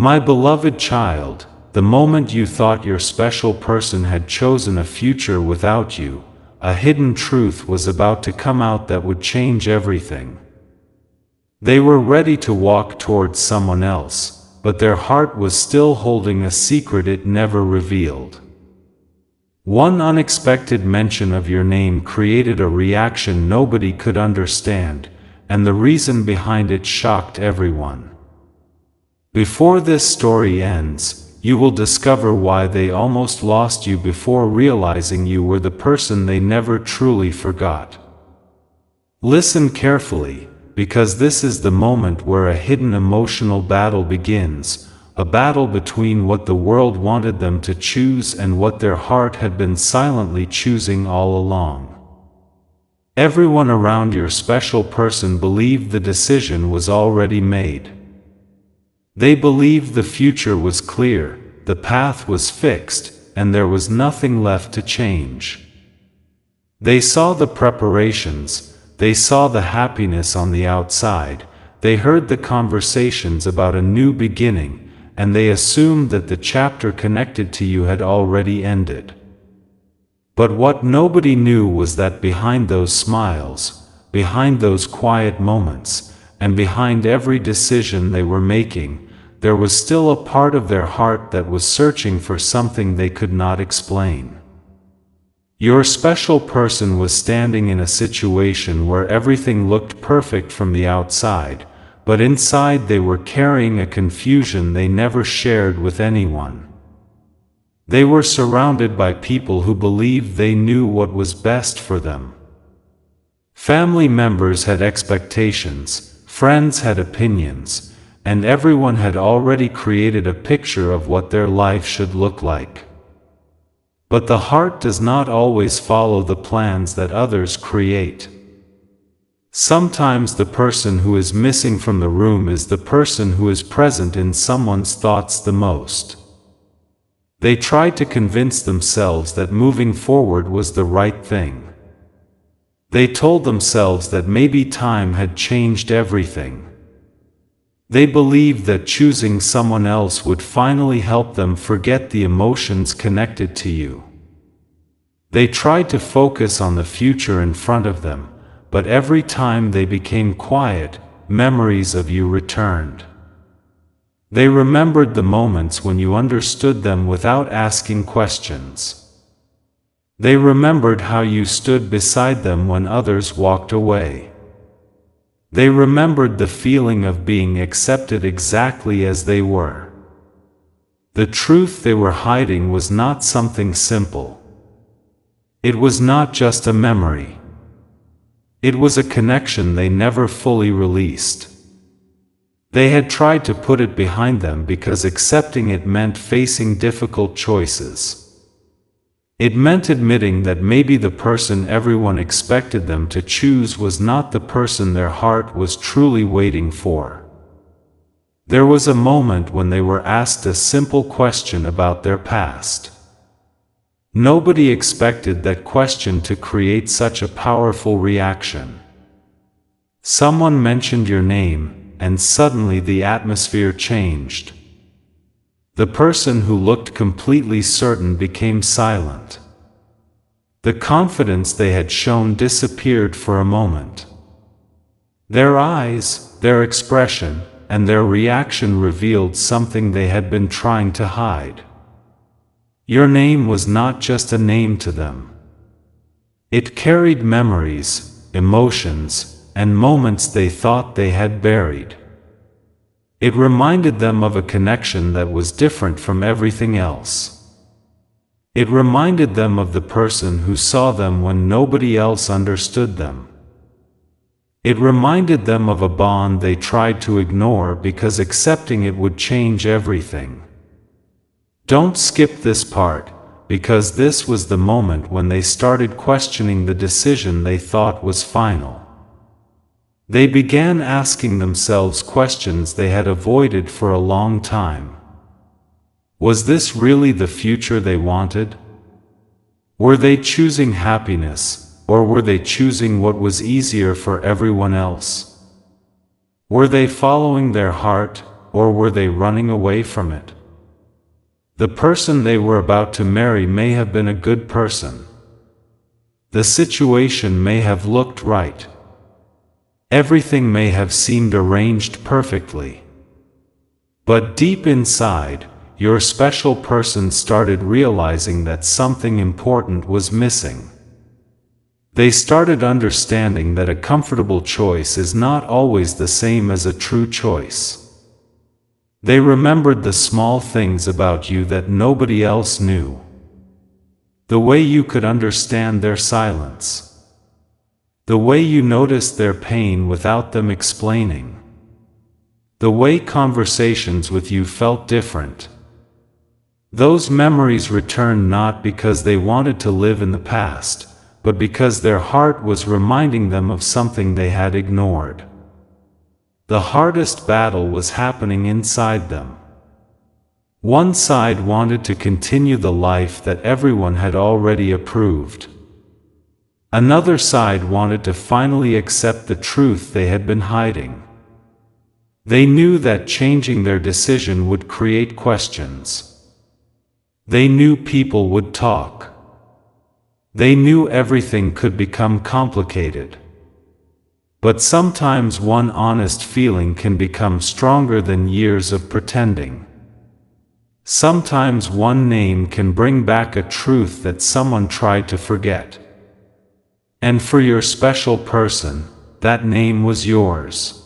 My beloved child, the moment you thought your special person had chosen a future without you, a hidden truth was about to come out that would change everything. They were ready to walk towards someone else, but their heart was still holding a secret it never revealed. One unexpected mention of your name created a reaction nobody could understand, and the reason behind it shocked everyone. Before this story ends, you will discover why they almost lost you before realizing you were the person they never truly forgot. Listen carefully, because this is the moment where a hidden emotional battle begins, a battle between what the world wanted them to choose and what their heart had been silently choosing all along. Everyone around your special person believed the decision was already made. They believed the future was clear, the path was fixed, and there was nothing left to change. They saw the preparations, they saw the happiness on the outside, they heard the conversations about a new beginning, and they assumed that the chapter connected to you had already ended. But what nobody knew was that behind those smiles, behind those quiet moments, and behind every decision they were making, there was still a part of their heart that was searching for something they could not explain. Your special person was standing in a situation where everything looked perfect from the outside, but inside they were carrying a confusion they never shared with anyone. They were surrounded by people who believed they knew what was best for them. Family members had expectations, friends had opinions, and everyone had already created a picture of what their life should look like. But the heart does not always follow the plans that others create. Sometimes the person who is missing from the room is the person who is present in someone's thoughts the most. They tried to convince themselves that moving forward was the right thing. They told themselves that maybe time had changed everything. They believed that choosing someone else would finally help them forget the emotions connected to you. They tried to focus on the future in front of them, but every time they became quiet, memories of you returned. They remembered the moments when you understood them without asking questions. They remembered how you stood beside them when others walked away. They remembered the feeling of being accepted exactly as they were. The truth they were hiding was not something simple. It was not just a memory. It was a connection they never fully released. They had tried to put it behind them because accepting it meant facing difficult choices. It meant admitting that maybe the person everyone expected them to choose was not the person their heart was truly waiting for. There was a moment when they were asked a simple question about their past. Nobody expected that question to create such a powerful reaction. Someone mentioned your name, and suddenly the atmosphere changed. The person who looked completely certain became silent. The confidence they had shown disappeared for a moment. Their eyes, their expression, and their reaction revealed something they had been trying to hide. Your name was not just a name to them. It carried memories, emotions, and moments they thought they had buried. It reminded them of a connection that was different from everything else. It reminded them of the person who saw them when nobody else understood them. It reminded them of a bond they tried to ignore because accepting it would change everything. Don't skip this part, because this was the moment when they started questioning the decision they thought was final. They began asking themselves questions they had avoided for a long time. Was this really the future they wanted? Were they choosing happiness, or were they choosing what was easier for everyone else? Were they following their heart, or were they running away from it? The person they were about to marry may have been a good person. The situation may have looked right. Everything may have seemed arranged perfectly. But deep inside, your special person started realizing that something important was missing. They started understanding that a comfortable choice is not always the same as a true choice. They remembered the small things about you that nobody else knew. The way you could understand their silence. The way you noticed their pain without them explaining. The way conversations with you felt different. Those memories returned not because they wanted to live in the past, but because their heart was reminding them of something they had ignored. The hardest battle was happening inside them. One side wanted to continue the life that everyone had already approved. Another side wanted to finally accept the truth they had been hiding. They knew that changing their decision would create questions. They knew people would talk. They knew everything could become complicated. But sometimes one honest feeling can become stronger than years of pretending. Sometimes one name can bring back a truth that someone tried to forget. And for your special person, that name was yours.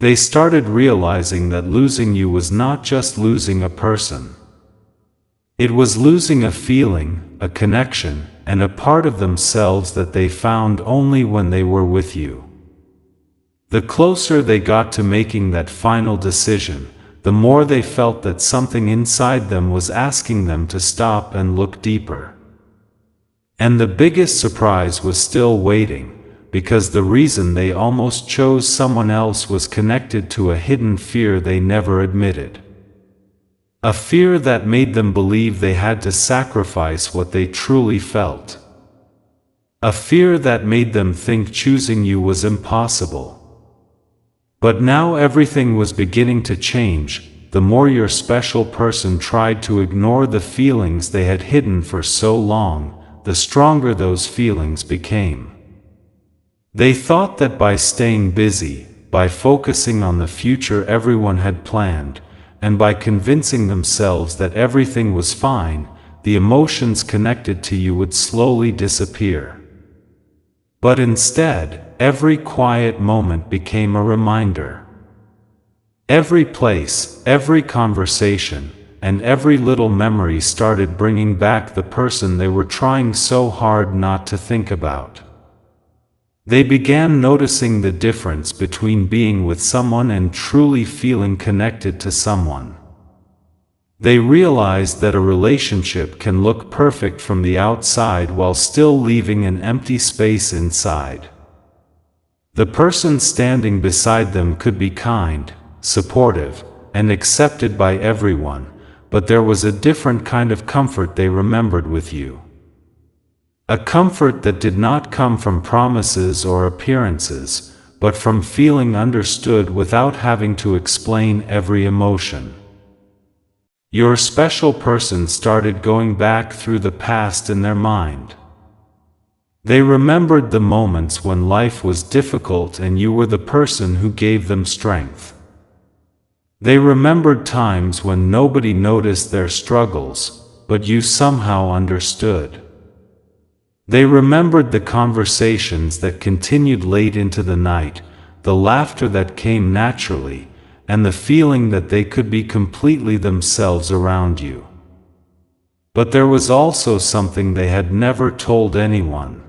They started realizing that losing you was not just losing a person. It was losing a feeling, a connection, and a part of themselves that they found only when they were with you. The closer they got to making that final decision, the more they felt that something inside them was asking them to stop and look deeper. And the biggest surprise was still waiting, because the reason they almost chose someone else was connected to a hidden fear they never admitted. A fear that made them believe they had to sacrifice what they truly felt. A fear that made them think choosing you was impossible. But now everything was beginning to change. The more your special person tried to ignore the feelings they had hidden for so long, the stronger those feelings became. They thought that by staying busy, by focusing on the future everyone had planned, and by convincing themselves that everything was fine, the emotions connected to you would slowly disappear. But instead, every quiet moment became a reminder. Every place, every conversation, and every little memory started bringing back the person they were trying so hard not to think about. They began noticing the difference between being with someone and truly feeling connected to someone. They realized that a relationship can look perfect from the outside while still leaving an empty space inside. The person standing beside them could be kind, supportive, and accepted by everyone, but there was a different kind of comfort they remembered with you. A comfort that did not come from promises or appearances, but from feeling understood without having to explain every emotion. Your special person started going back through the past in their mind. They remembered the moments when life was difficult and you were the person who gave them strength. They remembered times when nobody noticed their struggles, but you somehow understood. They remembered the conversations that continued late into the night, the laughter that came naturally, and the feeling that they could be completely themselves around you. But there was also something they had never told anyone.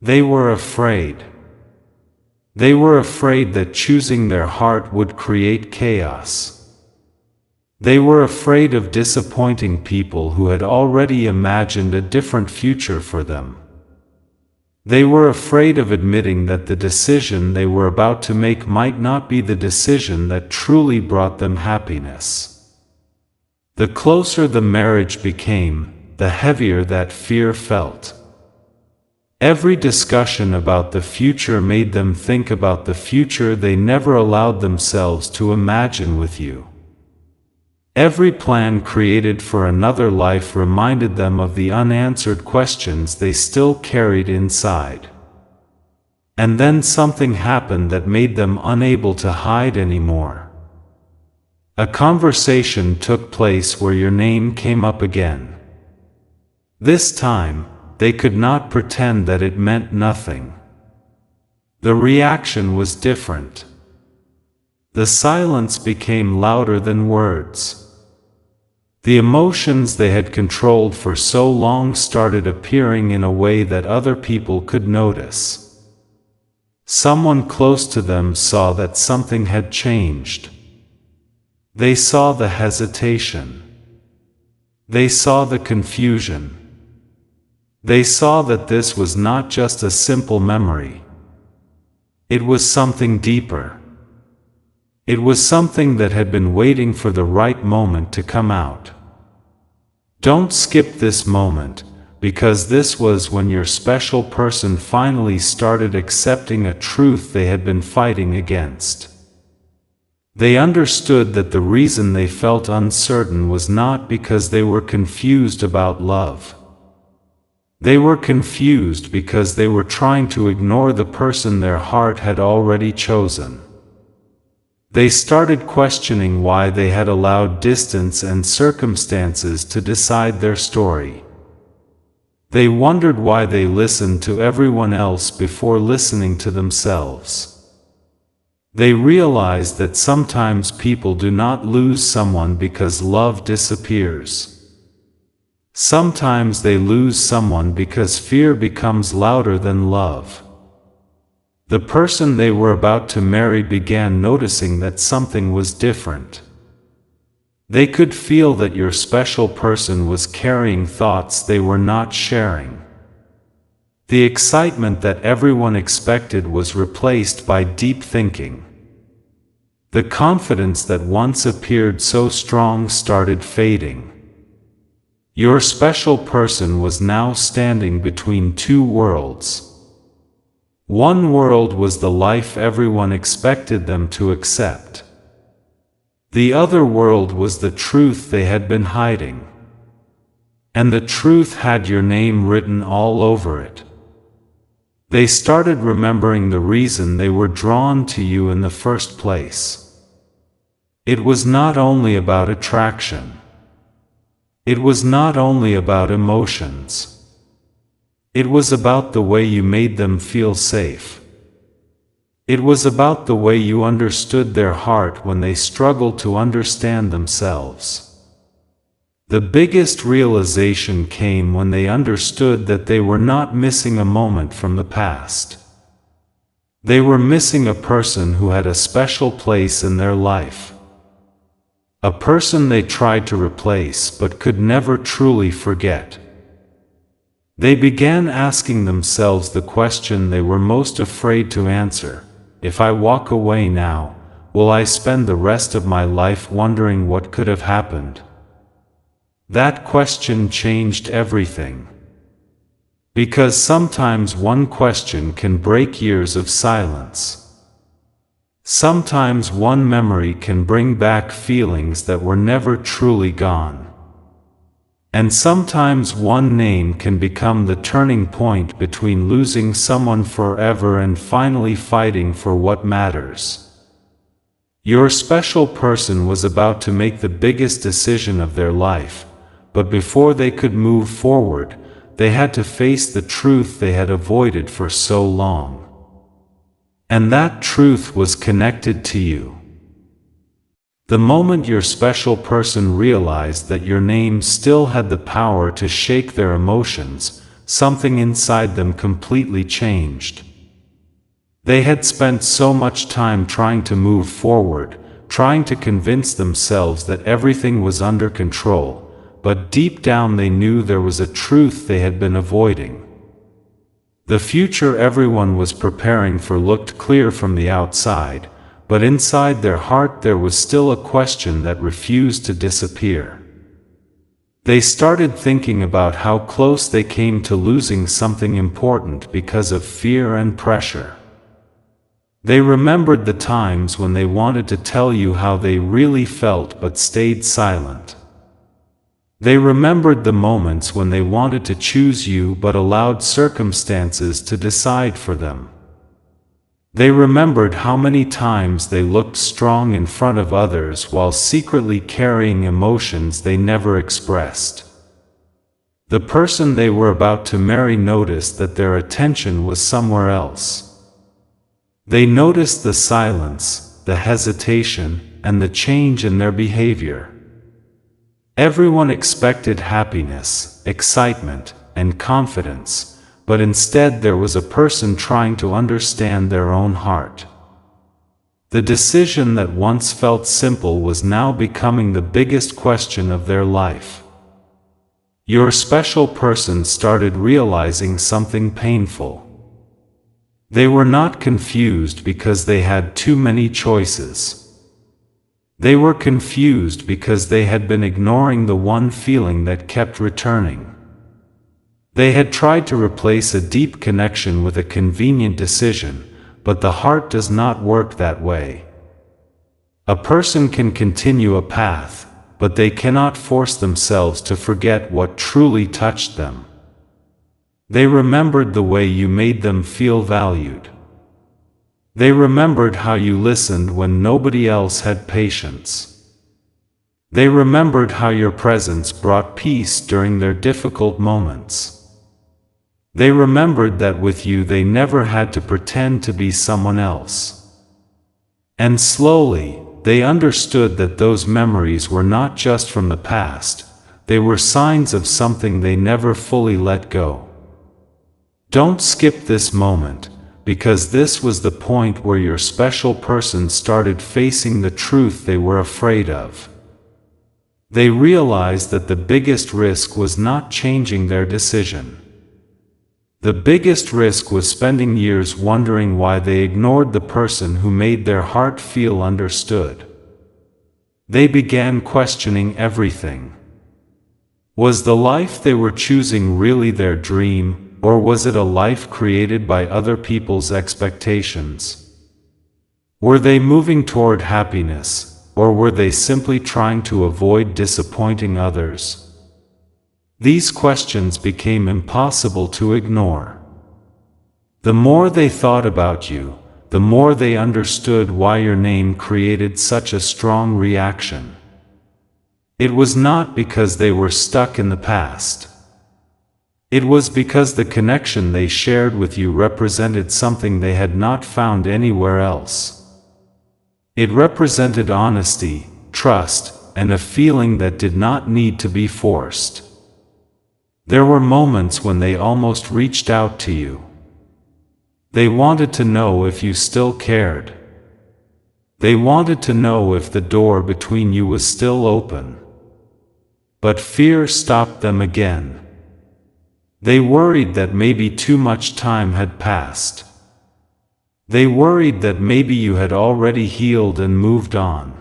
They were afraid. They were afraid that choosing their heart would create chaos. They were afraid of disappointing people who had already imagined a different future for them. They were afraid of admitting that the decision they were about to make might not be the decision that truly brought them happiness. The closer the marriage became, the heavier that fear felt. Every discussion about the future made them think about the future they never allowed themselves to imagine with you. Every plan created for another life reminded them of the unanswered questions they still carried inside. And then something happened that made them unable to hide anymore. A conversation took place where your name came up again. This time, they could not pretend that it meant nothing. The reaction was different. The silence became louder than words. The emotions they had controlled for so long started appearing in a way that other people could notice. Someone close to them saw that something had changed. They saw the hesitation. They saw the confusion. They saw that this was not just a simple memory. It was something deeper. It was something that had been waiting for the right moment to come out. Don't skip this moment, because this was when your special person finally started accepting a truth they had been fighting against. They understood that the reason they felt uncertain was not because they were confused about love. They were confused because they were trying to ignore the person their heart had already chosen. They started questioning why they had allowed distance and circumstances to decide their story. They wondered why they listened to everyone else before listening to themselves. They realized that sometimes people do not lose someone because love disappears. Sometimes they lose someone because fear becomes louder than love. The person they were about to marry began noticing that something was different. They could feel that your special person was carrying thoughts they were not sharing. The excitement that everyone expected was replaced by deep thinking. The confidence that once appeared so strong started fading. Your special person was now standing between two worlds. One world was the life everyone expected them to accept. The other world was the truth they had been hiding. And the truth had your name written all over it. They started remembering the reason they were drawn to you in the first place. It was not only about attraction. It was not only about emotions. It was about the way you made them feel safe. It was about the way you understood their heart when they struggled to understand themselves. The biggest realization came when they understood that they were not missing a moment from the past. They were missing a person who had a special place in their life. A person they tried to replace but could never truly forget. They began asking themselves the question they were most afraid to answer: if I walk away now, will I spend the rest of my life wondering what could have happened? That question changed everything. Because sometimes one question can break years of silence. Sometimes one memory can bring back feelings that were never truly gone. And sometimes one name can become the turning point between losing someone forever and finally fighting for what matters. Your special person was about to make the biggest decision of their life, but before they could move forward, they had to face the truth they had avoided for so long. And that truth was connected to you. The moment your special person realized that your name still had the power to shake their emotions, something inside them completely changed. They had spent so much time trying to move forward, trying to convince themselves that everything was under control, but deep down they knew there was a truth they had been avoiding. The future everyone was preparing for looked clear from the outside, but inside their heart there was still a question that refused to disappear. They started thinking about how close they came to losing something important because of fear and pressure. They remembered the times when they wanted to tell you how they really felt but stayed silent. They remembered the moments when they wanted to choose you but allowed circumstances to decide for them. They remembered how many times they looked strong in front of others while secretly carrying emotions they never expressed. The person they were about to marry noticed that their attention was somewhere else. They noticed the silence, the hesitation, and the change in their behavior. Everyone expected happiness, excitement, and confidence, but instead there was a person trying to understand their own heart. The decision that once felt simple was now becoming the biggest question of their life. Your special person started realizing something painful. They were not confused because they had too many choices. They were confused because they had been ignoring the one feeling that kept returning. They had tried to replace a deep connection with a convenient decision, but the heart does not work that way. A person can continue a path, but they cannot force themselves to forget what truly touched them. They remembered the way you made them feel valued. They remembered how you listened when nobody else had patience. They remembered how your presence brought peace during their difficult moments. They remembered that with you they never had to pretend to be someone else. And slowly, they understood that those memories were not just from the past, they were signs of something they never fully let go. Don't skip this moment, because this was the point where your special person started facing the truth they were afraid of. They realized that the biggest risk was not changing their decision. The biggest risk was spending years wondering why they ignored the person who made their heart feel understood. They began questioning everything. Was the life they were choosing really their dream, or was it a life created by other people's expectations? Were they moving toward happiness, or were they simply trying to avoid disappointing others? These questions became impossible to ignore. The more they thought about you, the more they understood why your name created such a strong reaction. It was not because they were stuck in the past. It was because the connection they shared with you represented something they had not found anywhere else. It represented honesty, trust, and a feeling that did not need to be forced. There were moments when they almost reached out to you. They wanted to know if you still cared. They wanted to know if the door between you was still open. But fear stopped them again. They worried that maybe too much time had passed. They worried that maybe you had already healed and moved on.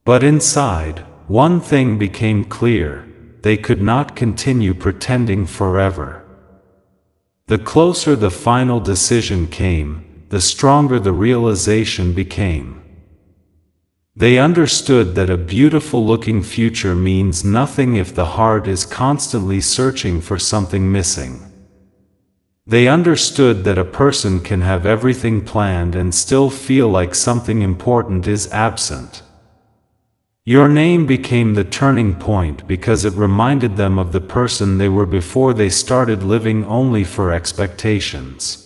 But inside, one thing became clear. They could not continue pretending forever. The closer the final decision came, the stronger the realization became. They understood that a beautiful-looking future means nothing if the heart is constantly searching for something missing. They understood that a person can have everything planned and still feel like something important is absent. Your name became the turning point because it reminded them of the person they were before they started living only for expectations.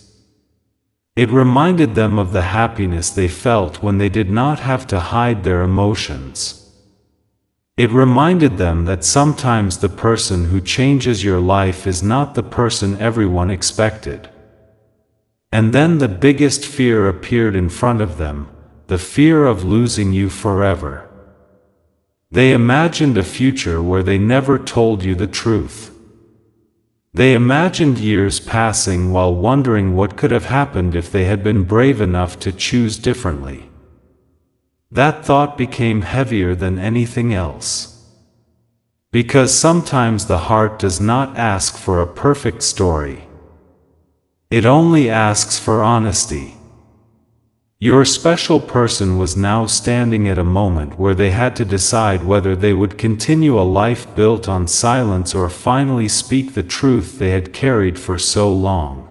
It reminded them of the happiness they felt when they did not have to hide their emotions. It reminded them that sometimes the person who changes your life is not the person everyone expected. And then the biggest fear appeared in front of them, the fear of losing you forever. They imagined a future where they never told you the truth. They imagined years passing while wondering what could have happened if they had been brave enough to choose differently. That thought became heavier than anything else. Because sometimes the heart does not ask for a perfect story. It only asks for honesty. Your special person was now standing at a moment where they had to decide whether they would continue a life built on silence or finally speak the truth they had carried for so long.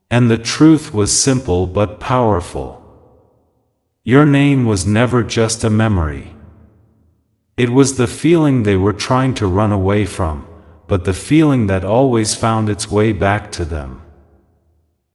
And the truth was simple but powerful. Your name was never just a memory. It was the feeling they were trying to run away from, but the feeling that always found its way back to them.